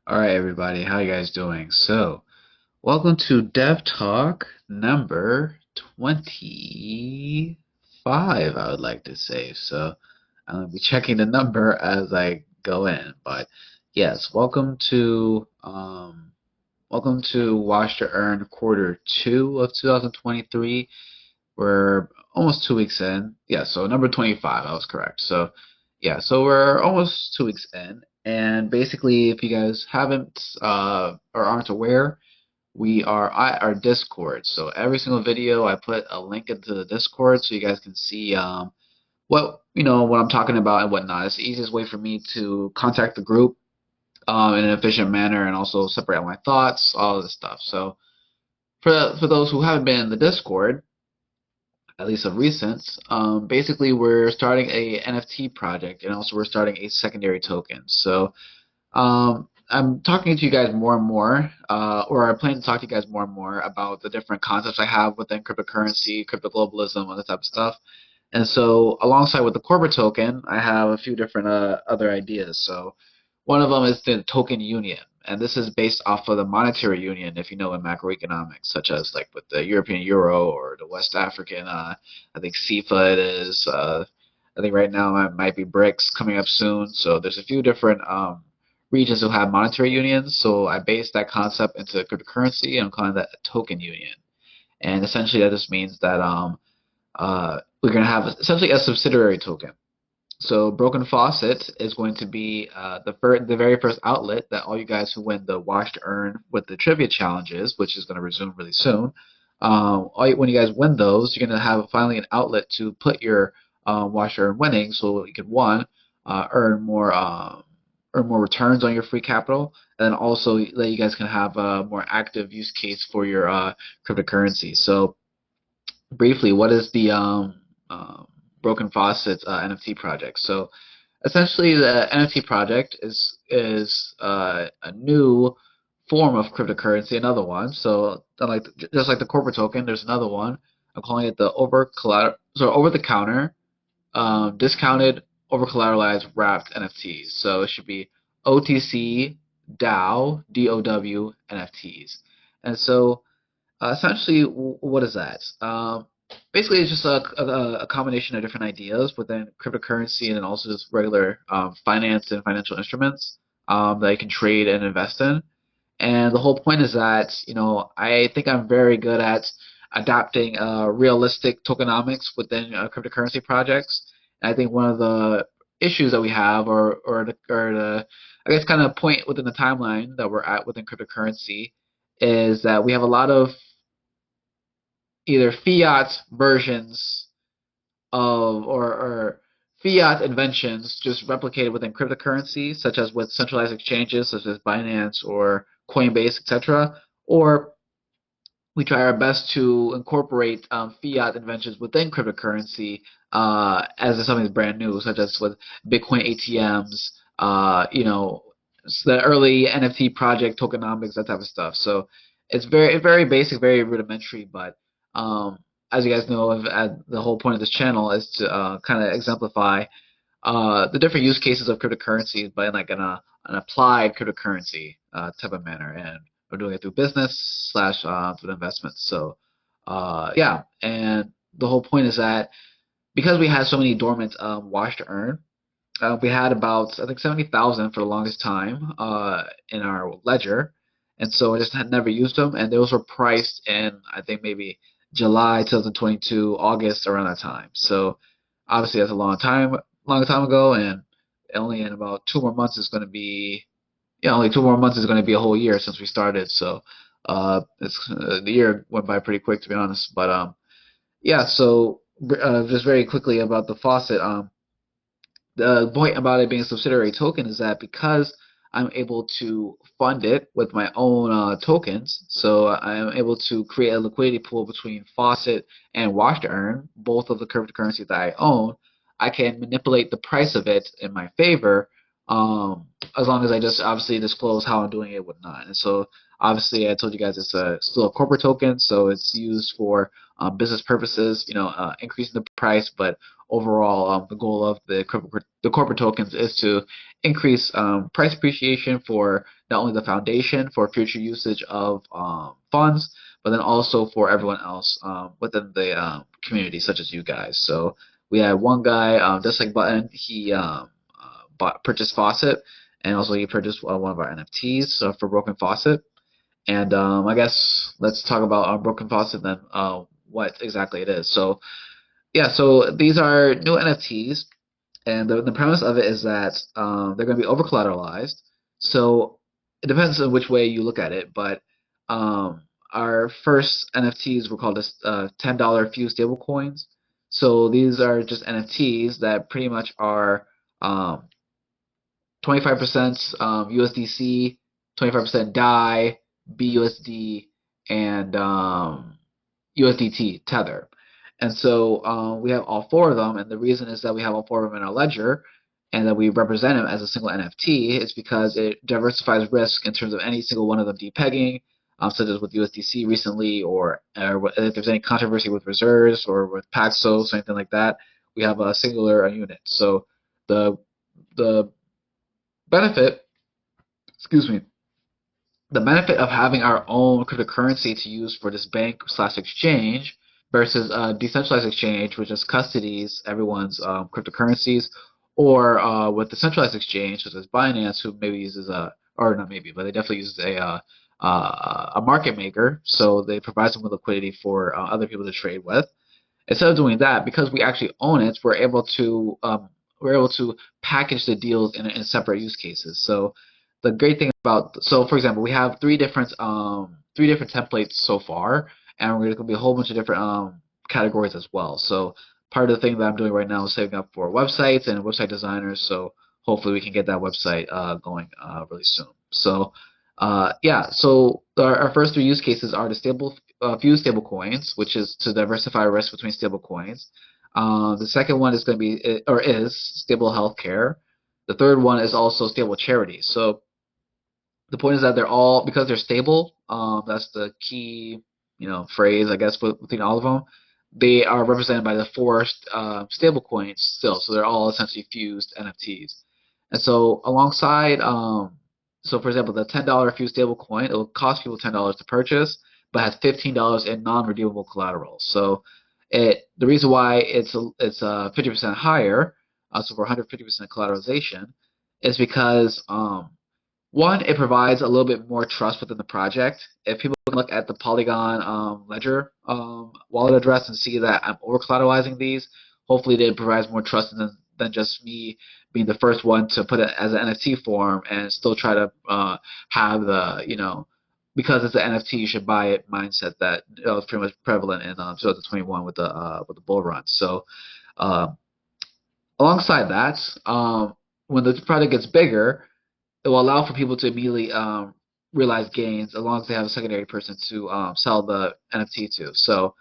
All right, everybody, how you guys doing? So, welcome to Dev Talk number 25, I would like to say. So, I'm going to be checking the number as I go in. But yes, welcome to Wash to Earn quarter 2 of 2023. We're almost 2 weeks in. Yeah, so number 25, I was correct. So, yeah, so we're almost 2 weeks in. And basically, if you guys haven't or aren't aware, we are at our Discord. So every single video, I put a link into the Discord so you guys can see what I'm talking about and whatnot. It's the easiest way for me to contact the group in an efficient manner and also separate out my thoughts, all of this stuff. So for those who haven't been in the Discord, at least of recent, basically we're starting a NFT project and also we're starting a secondary token. So I'm talking to you guys more and more, or I plan to talk to you guys more and more about the different concepts I have within cryptocurrency, crypto globalism, all this type of stuff. And so, alongside with the corporate token, I have a few different other ideas. So, one of them is the token union, and this is based off of the monetary union, if you know in macroeconomics, such as like with the European euro or the West African, I think CFA it is. I think right now it might be BRICS coming up soon. So there's a few different regions who have monetary unions. So I based that concept into cryptocurrency, and I'm calling that a token union. And essentially, that just means that we're going to have essentially a subsidiary token. So Broken Faucet is going to be the very first outlet that all you guys who win the Watch to Earn with the trivia challenges, which is going to resume really soon. When you guys win those, you're going to have finally an outlet to put your Watch to Earn winnings, so you can one uh, earn more um, earn more returns on your free capital, and then also that you guys can have a more active use case for your cryptocurrency. So briefly, what is the Broken Faucets NFT project? So essentially, the NFT project is a new form of cryptocurrency, another one. So like just like the corporate token, there's another one. I'm calling it the over the counter discounted over collateralized wrapped NFTs. So it should be OTC DOW NFTs. And so essentially, what is that? Basically, it's just a combination of different ideas within cryptocurrency and then also just regular finance and financial instruments that you can trade and invest in. And the whole point is that, I think I'm very good at adapting realistic tokenomics within cryptocurrency projects. And I think one of the issues that we have, or the I guess kind of point within the timeline that we're at within cryptocurrency, is that we have a lot of either fiat versions of or fiat inventions just replicated within cryptocurrency, such as with centralized exchanges such as Binance or Coinbase, etc., or we try our best to incorporate fiat inventions within cryptocurrency as if something's brand new, such as with Bitcoin ATMs, the early NFT project tokenomics, that type of stuff. So it's very basic, very rudimentary, but um, as you guys know, the whole point of this channel is to kind of exemplify the different use cases of cryptocurrencies, but in like an applied cryptocurrency type of manner, and we're doing it through business slash through investments. So yeah, and the whole point is that because we had so many dormant wash to earn, we had about I think 70,000 for the longest time in our ledger, and so I just had never used them, and those were priced in I think maybe July 2022, August around that time. So obviously that's a long time ago, and only in about 2 more months is going to be yeah, only 2 more months is going to be a whole year since we started. So the year went by pretty quick to be honest. But yeah, so just very quickly about the faucet. The point about it being a subsidiary token is that because I'm able to fund it with my own tokens, so I am able to create a liquidity pool between Faucet and Wash to Earn, both of the cryptocurrencies that I own. I can manipulate the price of it in my favor, as long as I just obviously disclose how I'm doing it, whatnot. And so Obviously, I told you guys it's still a corporate token, so it's used for business purposes, increasing the price. But overall, the goal of the corporate tokens is to increase price appreciation for not only the foundation for future usage of funds, but then also for everyone else within the community, such as you guys. So we had one guy, just like Button, he purchased Faucet, and also he purchased one of our NFTs for Broken Faucet. And I guess let's talk about Broken Faucet then, what exactly it is. So yeah, so these are new NFTs, and the premise of it is that they're going to be over collateralized. So it depends on which way you look at it, but our first NFTs were called $10 Fused Stablecoins. So these are just NFTs that pretty much are 25% USDC, 25% DAI, BUSD, and USDT Tether. And so we have all four of them, and the reason is that we have all four of them in our ledger and that we represent them as a single NFT is because it diversifies risk in terms of any single one of them depegging, such as with USDC recently, or if there's any controversy with reserves or with Paxos or anything like that, we have a singular unit. So the the benefit, excuse me, the benefit of having our own cryptocurrency to use for this bank/exchange versus a decentralized exchange, which just custodies everyone's cryptocurrencies, or with the centralized exchange, such as Binance, who maybe uses or not maybe, but they definitely use a market maker, so they provide some liquidity for other people to trade with. Instead of doing that, because we actually own it, we're able to package the deals in separate use cases. So the great thing about for example, we have three different templates so far, and we're going to be a whole bunch of different categories as well. So part of the thing that I'm doing right now is saving up for websites and website designers. So hopefully we can get that website going really soon. So yeah, so our first three use cases are the fused stablecoins, which is to diversify risk between stablecoins. The second one is going to be or is stable healthcare. The third one is also stable charities. So the point is that they're all, because they're stable. That's the key, phrase I guess between all of them. They are represented by the four stable coins still, so they're all essentially fused NFTs. And so alongside, so for example, the $10 fused stable coin, it will cost people $10 to purchase, but has $15 in non-redeemable collateral. So the reason why it's 50% higher, so for 150% collateralization, is because one, it provides a little bit more trust within the project. If people can look at the Polygon ledger wallet address and see that I'm over collateralizing these, hopefully it provides more trust than just me being the first one to put it as an NFT form and still try to have the, because it's an NFT, you should buy it mindset that is pretty much prevalent in 2021 with the bull run. So alongside that, when the project gets bigger, it will allow for people to immediately realize gains as long as they have a secondary person to sell the NFT to. So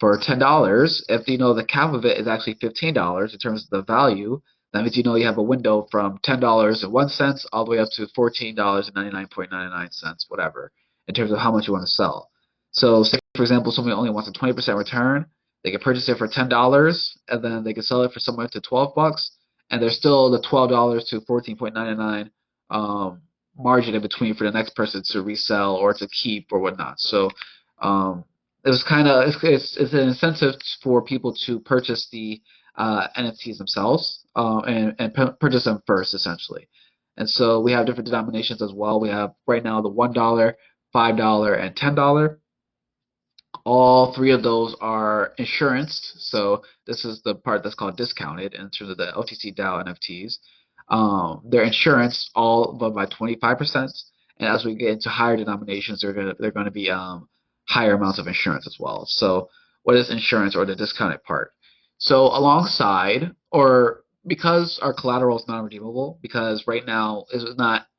for $10, if the cap of it is actually $15 in terms of the value, that means you have a window from $10.01 all the way up to $14.99.99, whatever, in terms of how much you want to sell. So say, for example, somebody only wants a 20% return, they can purchase it for $10, and then they can sell it for somewhere to $12, and there's still the $12 to 14.99 margin in between for the next person to resell or to keep or whatnot. So it was it's an incentive for people to purchase the NFTs themselves and purchase them first, essentially. And so we have different denominations as well. We have right now the $1, $5, and $10. All three of those are insurance. So this is the part that's called discounted in terms of the OTC DOW NFTs. They're insurance all but by 25%, and as we get into higher denominations, they're gonna be higher amounts of insurance as well. So what is insurance, or the discounted part? So alongside, or because our collateral is non-redeemable, because right now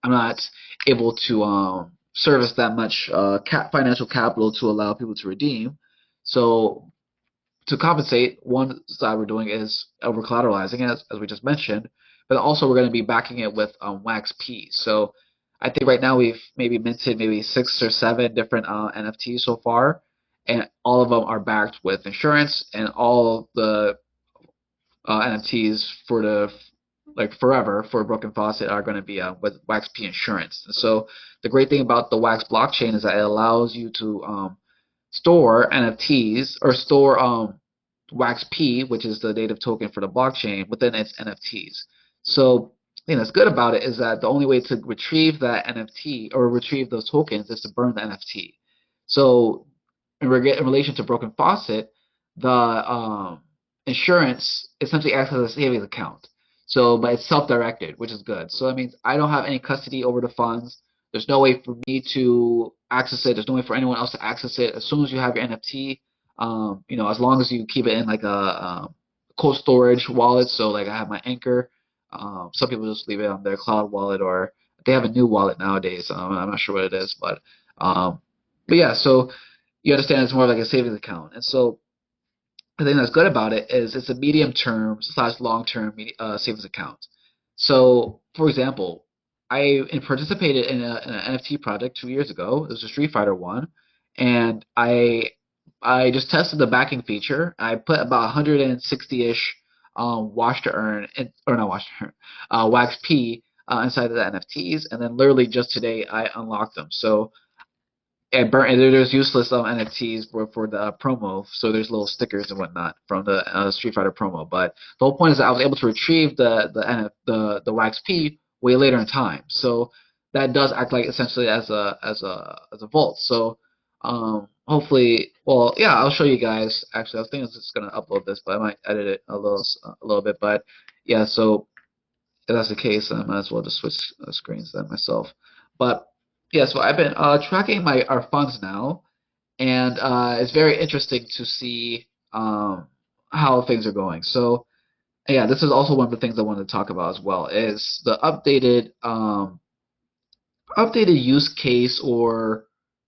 I'm not able to service that much financial capital to allow people to redeem. So to compensate, one side we're doing is over collateralizing, as we just mentioned, but also we're going to be backing it with WAXP. So I think right now we've maybe minted maybe 6 or 7 different NFTs so far, and all of them are backed with insurance, and all the NFTs for the like forever for Broken Faucet are going to be with WAXP Insurance. So the great thing about the Wax blockchain is that it allows you to store NFTs or store WAXP, which is the native token for the blockchain, within its NFTs. So the thing that's good about it is that the only way to retrieve that NFT or retrieve those tokens is to burn the NFT. So in relation to Broken Faucet, the insurance essentially acts as a savings account. So, but it's self-directed, which is good. So that means I don't have any custody over the funds. There's no way for me to access it. There's no way for anyone else to access it. As soon as you have your NFT, as long as you keep it in like a cold storage wallet. So like I have my Anchor. Some people just leave it on their cloud wallet, or they have a new wallet nowadays. I'm not sure what it is, but yeah. So you understand it's more like a savings account, and so the thing that's good about it is it's a medium term slash long term savings account. So, for example, I participated in an NFT project 2 years ago. It was a Street Fighter one, and I just tested the backing feature. I put about 160-ish wash to earn, or not wash to earn, wax P inside of the NFTs, and then literally just today I unlocked them. So and there's useless NFTs for the promo, so there's little stickers and whatnot from the Street Fighter promo. But the whole point is that I was able to retrieve the wax P way later in time. So that does act like essentially as a vault. So hopefully, well, yeah, I'll show you guys. Actually, I was thinking I was just gonna upload this, but I might edit it a little bit. But yeah, so if that's the case, I might as well just switch screens then myself. But yeah, so I've been tracking our funds now, and it's very interesting to see how things are going. So yeah, this is also one of the things I wanted to talk about as well is the updated use case or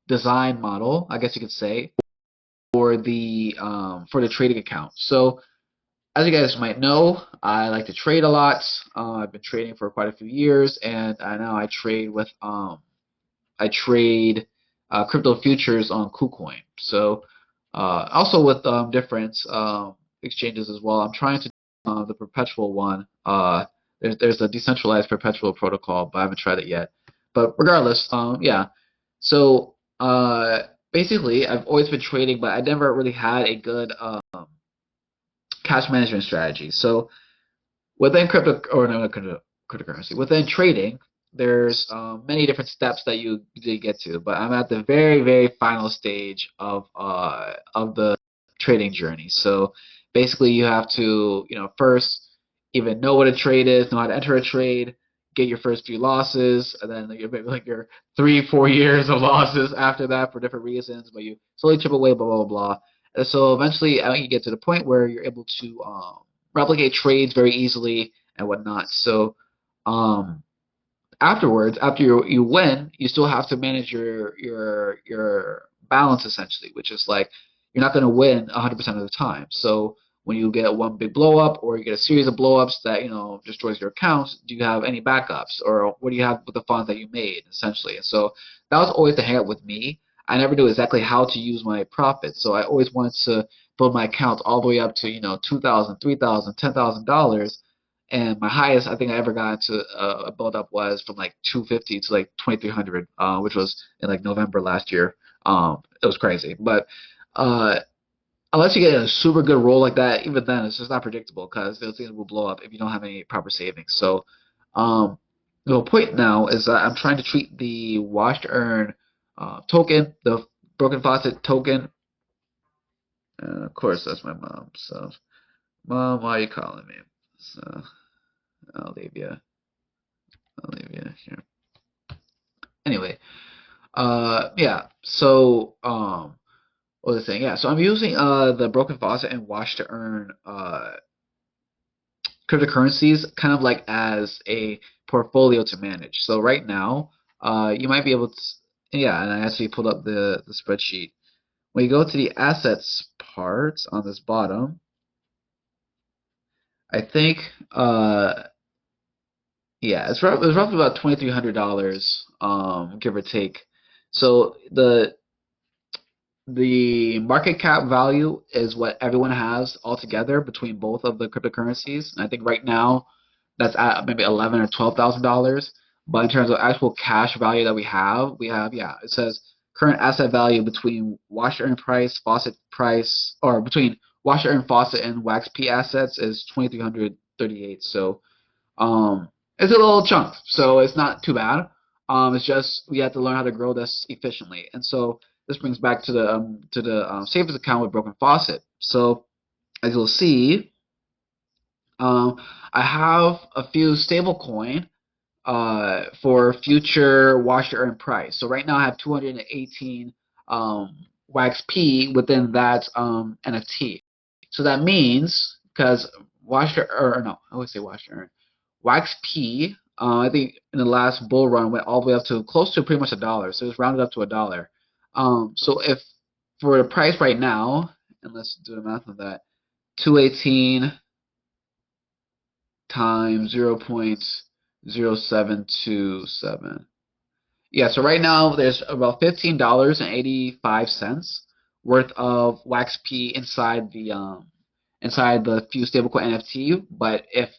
design model, I guess you could say, for the trading account. So as you guys might know, I like to trade a lot. I've been trading for quite a few years, and now I trade crypto futures on KuCoin. So also with different exchanges as well. I'm trying to the perpetual one. There's a decentralized perpetual protocol, but I haven't tried it yet. But regardless, yeah. So basically, I've always been trading, but I never really had a good cash management strategy. So within cryptocurrency, within trading, there's many different steps that you get to, but I'm at the very, very final stage of the trading journey. So basically, you have to, first even know what a trade is, know how to enter a trade, get your first few losses, and then maybe like your 3, 4 years of losses after that for different reasons, but you slowly chip away, blah blah blah. And so eventually, you get to the point where you're able to replicate trades very easily and whatnot. So um, afterwards, after you win, you still have to manage your balance essentially, which is like you're not going to win 100% of the time. So when you get one big blow up or you get a series of blow ups that destroys your accounts, do you have any backups or what do you have with the funds that you made essentially? And so that was always the hang up with me. I never knew exactly how to use my profits, so I always wanted to build my accounts all the way up to $2,000, $3,000, $10,000, and my highest I think I ever got into a build up was from like 250 to like 2,300, which was in like November last year. It was crazy, but uh, unless you get a super good roll like that, even then it's just not predictable because those things will blow up if you don't have any proper savings. So um, the point now is that I'm trying to treat the wash to earn token, the broken faucet token. Of course, that's my mom. So, mom, why are you calling me? So I'll leave you. I'll leave you here. Anyway, yeah. So, what was I saying? Yeah. So I'm using the broken faucet and wash to earn cryptocurrencies kind of like as a portfolio to manage. So right now, you might be able to, yeah. And I actually pulled up the spreadsheet. When you go to the assets part on this bottom, I think Yeah, it's roughly about $2,300, give or take. So the market cap value is what everyone has altogether between both of the cryptocurrencies. And I think right now that's at maybe 11 or $12,000. But in terms of actual cash value that we have, yeah, it says current asset value between wash earn price, faucet price, or between wash earn faucet and WAXP assets is 2,338. So it's a little chunk, so it's not too bad. It's just we have to learn how to grow this efficiently, and so this brings back to the savings account with Broken Faucet. So as you'll see, um, I have a few stablecoin for future wash to earn price. So right now I have 218 WAXP within that NFT. So that means because wash to earn, no, I would say wash to earn. WAXP, I think in the last bull run went all the way up to close to pretty much $1. So it was rounded up to $1. So if for the price right now, and let's do the math on that, 218 times 0.0727. Yeah, so right now there's about $15.85 worth of WAXP inside the Fused Stablecoin NFT. But if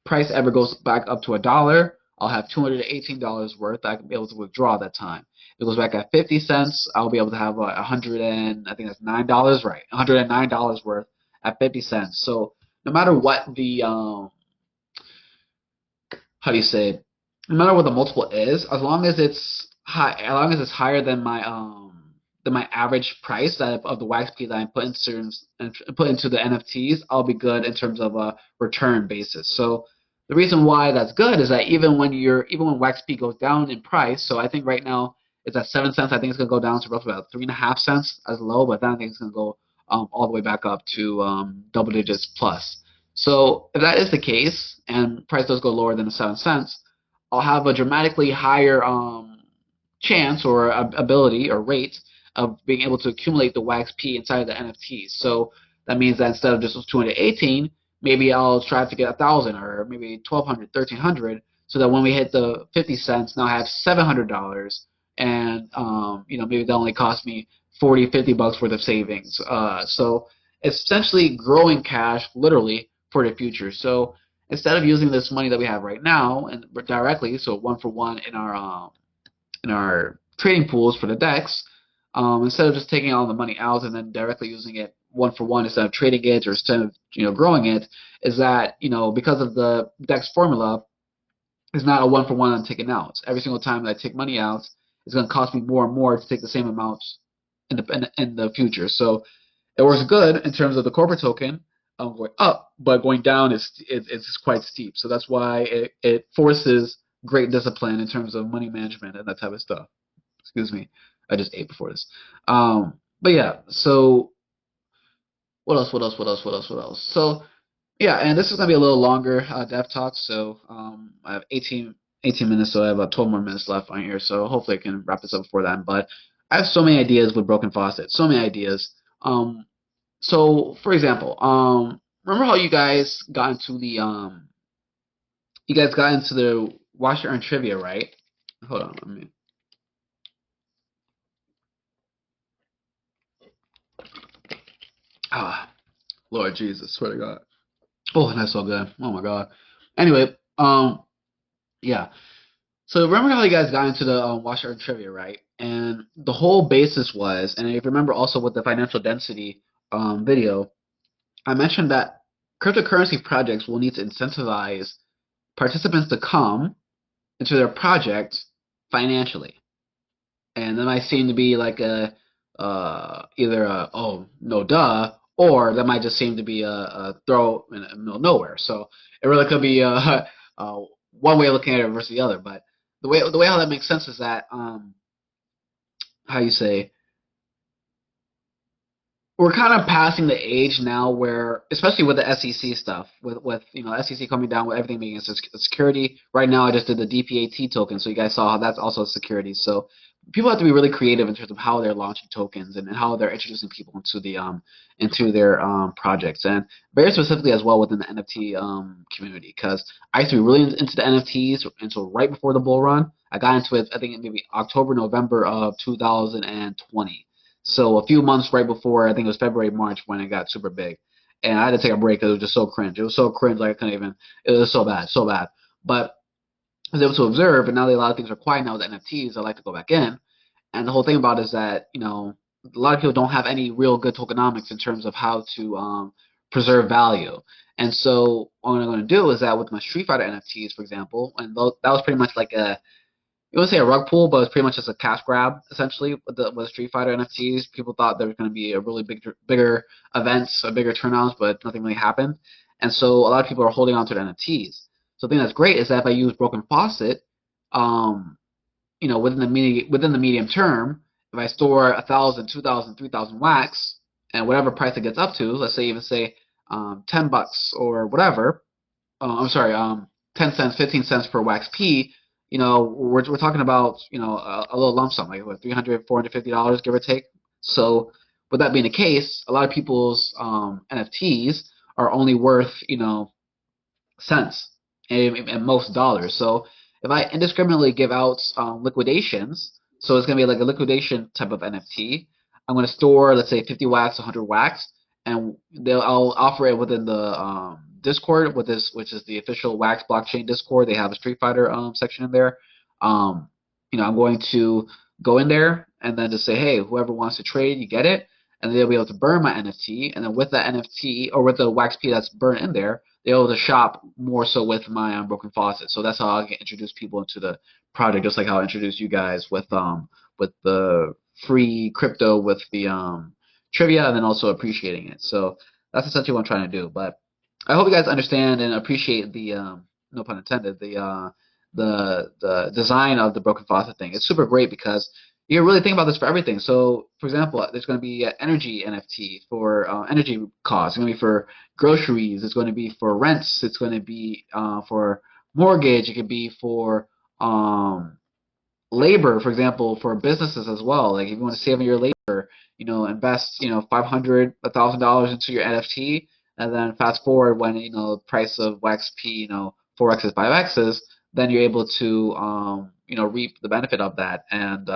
price ever goes back up to $1, I'll have $218 worth that I can be able to withdraw at that time. If it goes back at 50 cents, I'll be able to have 100 and I think that's $9, right? $109 worth at 50 cents. So no matter what the how do you say, no matter what the multiple is, as long as it's high, as long as it's higher than my average price that of the WAXP that I put into the NFTs, I'll be good in terms of a return basis. So the reason why that's good is that even when WAXP goes down in price, so I think right now it's at 7 cents. I think it's gonna go down to roughly about 3.5 cents as low, but then I think it's gonna go all the way back up to double digits plus. So if that is the case and price does go lower than the 7 cents, I'll have a dramatically higher chance or ability or rate of being able to accumulate the WAXP inside of the NFTs. So that means that instead of just 218, maybe I'll try to get 1,000 or maybe 1,200, 1,300, so that when we hit the 50 cents, now I have $700, and maybe that only cost me 40, 50 bucks worth of savings. So it's essentially growing cash literally for the future. So instead of using this money that we have right now and directly, so one for one in our trading pools for the DEX, instead of just taking all the money out and then directly using it one for one instead of trading it or instead of growing it, is that because of the DEX formula, it's not a one for one I'm taking out. Every single time that I take money out, it's going to cost me more and more to take the same amount in the future. So it works good in terms of the corporate token going up, but going down is quite steep. So that's why it forces great discipline in terms of money management and that type of stuff. Excuse me, I just ate before this. But yeah, so what else? What else? What else? What else? What else? So yeah, and this is gonna be a little longer dev talk. So I have 18 minutes, so I have about 12 more minutes left on here. So hopefully I can wrap this up before then. But I have so many ideas with Broken Faucet, so many ideas. So for example, remember how you guys got into the Watch Earn trivia, right? Hold on, let me. Ah, Lord Jesus, swear to God. Oh, that's so good. Oh my God. Anyway, yeah. So remember how you guys got into the Watch Earn trivia, right? And the whole basis was, and if you remember also with the financial density video, I mentioned that cryptocurrency projects will need to incentivize participants to come into their project financially. And that might seem to be like a either a oh no duh, or that might just seem to be a throw in the middle of nowhere. So it really could be one way of looking at it versus the other. But the way how that makes sense is that how you say we're kind of passing the age now where, especially with the SEC stuff, with SEC coming down with everything being a security. Right now, I just did the DPAT token, so you guys saw how that's also a security. So people have to be really creative in terms of how they're launching tokens and how they're introducing people into their projects, and very specifically as well within the NFT community. Because I used to be really into the NFTs until right before the bull run. I got into it, I think maybe October, November of 2020. So a few months right before, I think it was February, March when it got super big, and I had to take a break because it was just so cringe. It was so cringe, like I couldn't even. It was so bad, so bad. But I was able to observe, and now that a lot of things are quiet now with NFTs, I like to go back in. And the whole thing about it is that a lot of people don't have any real good tokenomics in terms of how to preserve value. And so what I'm going to do is that with my Street Fighter NFTs, for example, and that was pretty much like a you would say a rug pull, but it's pretty much just a cash grab essentially with Street Fighter NFTs. People thought there was going to be a really bigger events, a bigger turnouts, but nothing really happened. And so a lot of people are holding on to the NFTs. So the thing that's great is that if I use Broken Faucet, um, within the medium term, if I store 1,000, 2,000, 3,000 wax, and whatever price it gets up to, let's say even say $10 or whatever, I'm sorry, 10 cents, 15 cents per WAXP, we're talking about, a little lump sum, like what, $300, $450, give or take. So with that being the case, a lot of people's NFTs are only worth, cents and most dollars. So if I indiscriminately give out liquidations, so it's going to be like a liquidation type of NFT. I'm going to store, let's say, 50 wax, 100 wax, and I'll offer it within the Discord, which is the official Wax blockchain Discord. They have a Street Fighter section in there. I'm going to go in there and then just say, hey, whoever wants to trade, you get it, and they'll be able to burn my NFT, and then with that NFT or with the WAXP that's burned in there, they're able to shop more so with my Broken Faucet. So that's how I get introduce people into the project, just like how I introduced you guys with the free crypto with the trivia and then also appreciating it. So that's essentially what I'm trying to do. But I hope you guys understand and appreciate the no pun intended the design of the Broken Faucet thing. It's super great because you really think about this for everything. So, for example, there's going to be an energy NFT for energy costs. It's going to be for groceries. It's going to be for rents. It's going to be for mortgage. It could be for labor, for example, for businesses as well. Like if you want to save on your labor, invest, $500, $1,000 into your NFT, and then fast forward when the price of WAXP, 4x's, 5x's, then you're able to reap the benefit of that. And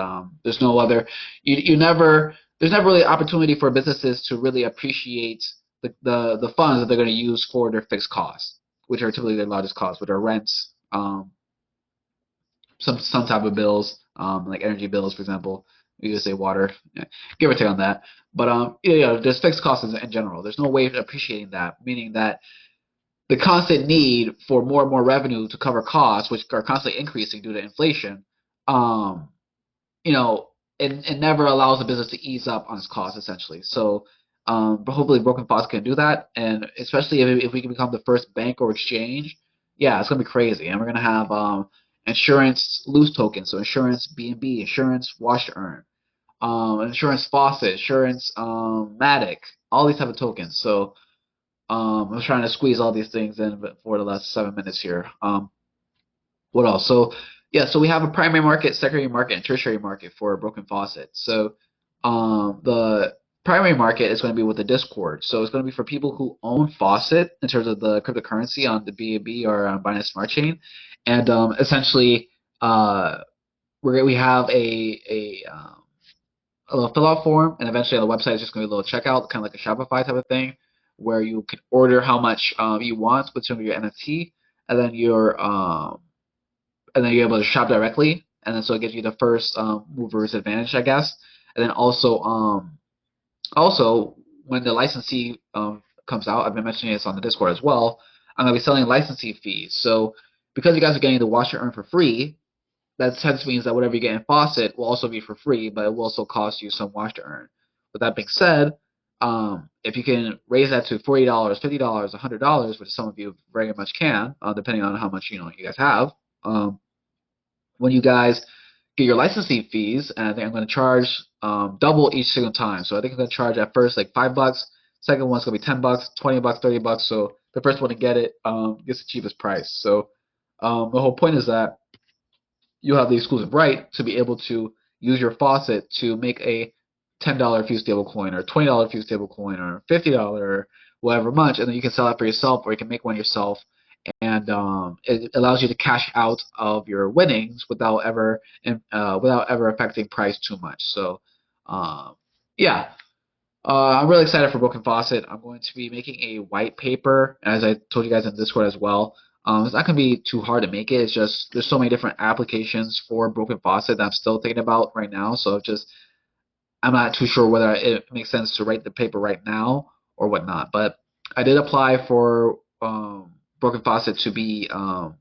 there's no other, there's never really opportunity for businesses to really appreciate the funds that they're going to use for their fixed costs, which are typically their largest costs, which are rents, some type of bills, like energy bills, for example. You just say water, give or take on that. But there's fixed costs in general. There's no way of appreciating that, meaning that the constant need for more and more revenue to cover costs, which are constantly increasing due to inflation, it never allows the business to ease up on its costs, essentially. So, but hopefully Broken Faucet can do that, and especially if we can become the first bank or exchange, yeah, it's gonna be crazy. And we're gonna have insurance loose tokens, so insurance BNB, insurance wash to earn, insurance Faucet, insurance Matic, all these type of tokens. So I'm trying to squeeze all these things in for the last 7 minutes here. What else? So yeah, so we have a primary market, secondary market, and tertiary market for Broken Faucet. So the primary market is going to be with the Discord. So it's going to be for people who own Faucet in terms of the cryptocurrency on the BNB or on Binance Smart Chain, and essentially we have a little fill out form, and eventually on the website it's just going to be a little checkout, kind of like a Shopify type of thing, where you can order how much you want with some of your NFT, and then you're able to shop directly, and then so it gives you the first mover's advantage, I guess. And then also when the licensee comes out, I've been mentioning this on the Discord as well. I'm gonna be selling licensing fees. So because you guys are getting the Watch to Earn for free, that hence means that whatever you get in Faucet will also be for free, but it will also cost you some Watch to Earn. With that being said, if you can raise that to $40, $50, $100, which some of you very much can, depending on how much you guys have, when you guys get your licensing fees, and I think I'm going to charge double each single time. So I think I'm going to charge at first like $5. Second one's going to be $10, $20, $30. So the first one to get it gets the cheapest price. So the whole point is that you have the exclusive right to be able to use your faucet to make a $10 Fused stablecoin or $20 Fused stablecoin or $50 or whatever much, and then you can sell that for yourself or you can make one yourself, and it allows you to cash out of your winnings without ever affecting price too much. So yeah, I'm really excited for Broken Faucet. I'm going to be making a white paper, as I told you guys in Discord as well. It's not going to be too hard to make it. It's just there's so many different applications for Broken Faucet that I'm still thinking about right now. So I'm not too sure whether it makes sense to write the paper right now or whatnot. But I did apply for Broken Faucet to be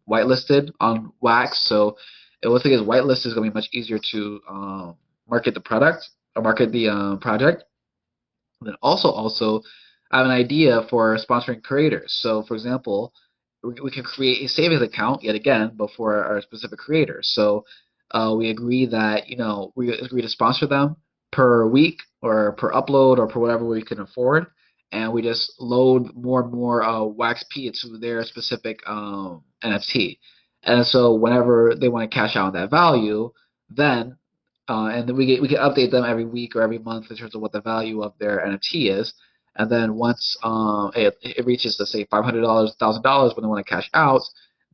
whitelisted on Wax. So it looks like it's whitelisted is going to be much easier to market the product or market the project. And then also, I have an idea for sponsoring creators. So, for example, we can create a savings account yet again, but for our specific creators. So, we agree that we agree to sponsor them per week or per upload or per whatever we can afford, and we just load more and more WAXP into their specific NFT. And so, whenever they want to cash out on that value, then and then we can update them every week or every month in terms of what the value of their NFT is. And then once it reaches, let's say, $500, $1,000 when they want to cash out,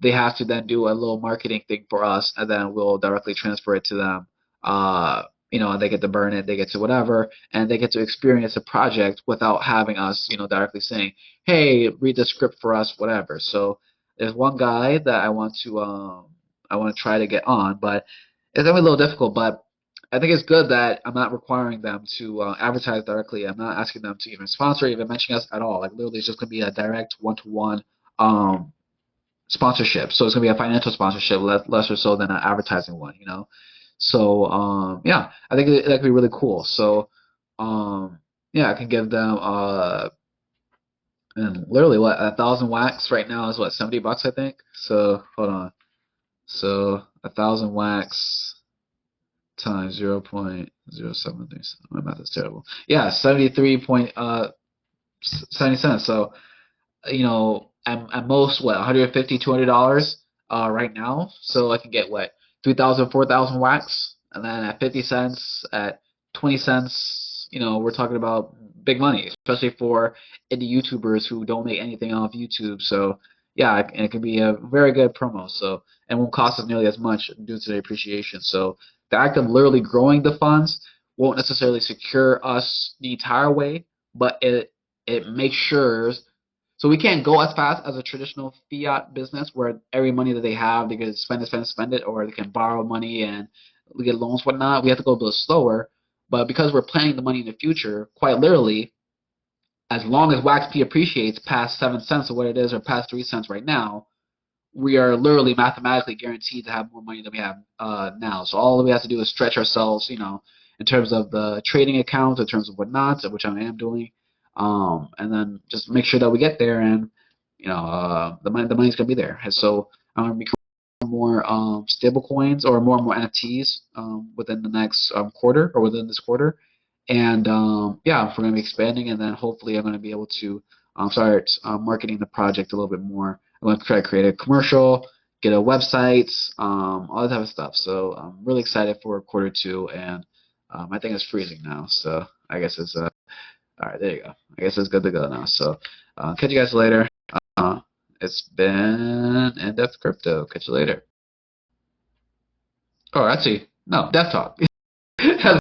they have to then do a little marketing thing for us, and then we'll directly transfer it to them. They get to burn it, they get to whatever, and they get to experience a project without having us, directly saying, "Hey, read the script for us," whatever. So there's one guy that I want to try to get on, but it's gonna be a little difficult. But I think it's good that I'm not requiring them to advertise directly. I'm not asking them to even sponsor, even mention us at all. Like literally, it's just gonna be a direct one-to-one sponsorship. So it's gonna be a financial sponsorship, less or so than an advertising one. So yeah, I think that could be really cool. So yeah, I can give them and literally what 1,000 wax right now is what $70 I think. So hold on. So 1,000 wax times 0.07. My math is terrible. Yeah, 73.70 cents. So at most what $150, $200 right now. So I can get what 3,000, 4,000 wax, and then at 50 cents, at 20 cents, we're talking about big money, especially for indie YouTubers who don't make anything off YouTube. So yeah, it can be a very good promo. So and won't cost us nearly as much due to the appreciation. So the act of literally growing the funds won't necessarily secure us the entire way, but it makes sure. So we can't go as fast as a traditional fiat business where every money that they have, they can spend it, spend it, spend it, or they can borrow money and we get loans, whatnot. We have to go a bit slower. But because we're planning the money in the future, quite literally, as long as WAXP appreciates past 7 cents or what it is, or past 3 cents right now, we are literally mathematically guaranteed to have more money than we have now. So all we have to do is stretch ourselves, in terms of the trading accounts, in terms of whatnot, which I am doing, and then just make sure that we get there, and the money's gonna be there. And so I'm gonna be creating more stable coins or more and more NFTs within the next quarter or within this quarter, and yeah, we're gonna be expanding, and then hopefully I'm gonna be able to start marketing the project a little bit more. I'm going to try to create a commercial, get a website, all that type of stuff. So I'm really excited for quarter two, and I think it's freezing now. So I guess it's all right. There you go. I guess it's good to go now. So catch you guys later. It's been In-Depth Crypto. Catch you later. Oh, actually, no, Death Talk.